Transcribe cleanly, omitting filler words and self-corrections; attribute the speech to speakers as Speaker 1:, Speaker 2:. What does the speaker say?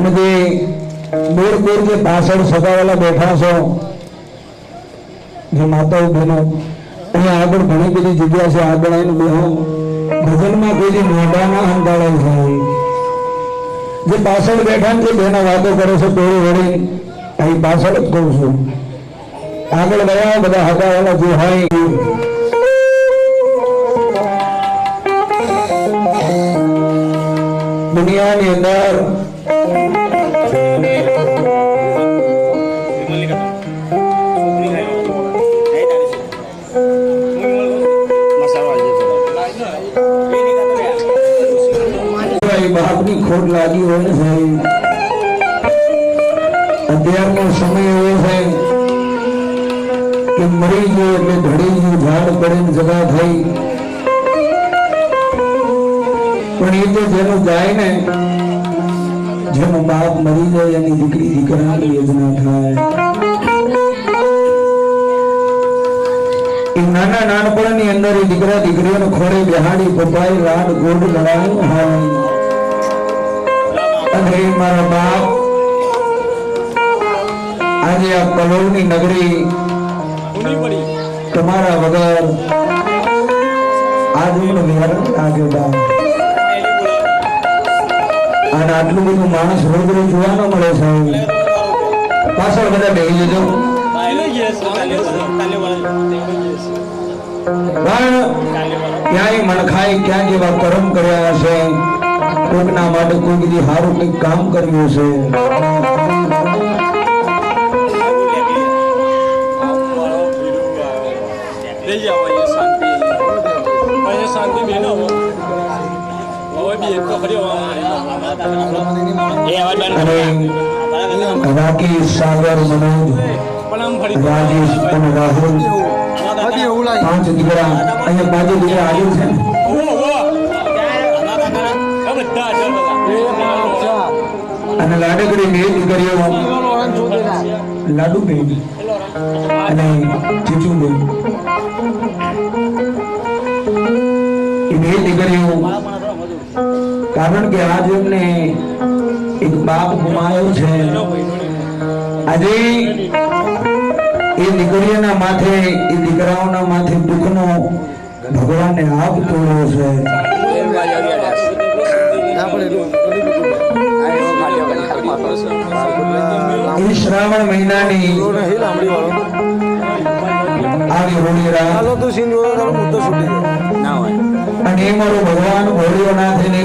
Speaker 1: અને જે દૂર દૂર જે પાછળ સગાવેલા બેઠા છો જે માતાઓ બહેનો, અહીંયા આગળ ઘણી બધી જગ્યા છે, આગળ આવીને બેહો. ભજનમાં કોઈ જે મોઢા ના હંતાળે છે, જે પાછળ બેઠા ને જે બહેનો વાતો કરે છે ટોળી વળી, અહીં પાછળ જ કહું છું. આગળ ગયા બધા હગાવાલા જે હોય દુનિયાની અંદર બાપની ખોટ લાગી હોય ને સાહેબ, અત્યારનો સમય એવો છે કે મરી ગયો એટલે ઘડી ગયું, ઝાડ પડે જગા થઈ. પણ એ તો જેનું જાય ને, જેનો બાપ મરી જાય એની દીકરી દીકરાની વેદના થાય. એ નાના નાનપણની અંદર એ દીકરા દીકરીઓને ખોળે બેહાડી પપાઈ લાડ ગોળ લડાયું હોય. અને મારા બાપ આજે આ કલોલની નગરી તમારા વગર આજનો વિહારણ લાગ્યો બાપ. અને આટલું બધું માણસ રોજ જોવા ન મળે સાહેબ. પાછળ બધા બેસી જજો. પણ ક્યાંય મણખાય ક્યાં જેવા કર્મ કર્યા હશે, કોઈકના માટે કોઈ બી સારું કંઈક કામ કર્યું હશે. રાકેશ, સાગર, મનોજ, રાજેશ અને રાહુલ, 5 દીકરા અહીંયા 5 દીકરા હાજર છે. અને લાડકડી 2 દીકરીઓ, લાડુબેન અને ચીચુબેન, એ 2 દીકરીઓ. કારણ કે આજ એમને એક બાપ ગુમાયો છે. આજે એ દીકરીઓના માથે, એ દીકરાઓના માથે દુઃખનો ભગવાને આપ તોડ્યો છે. એ શ્રાવણ મહિનાની આવી હોળી રાત, અને એ મારો ભગવાન હોળીઓ ના થઈને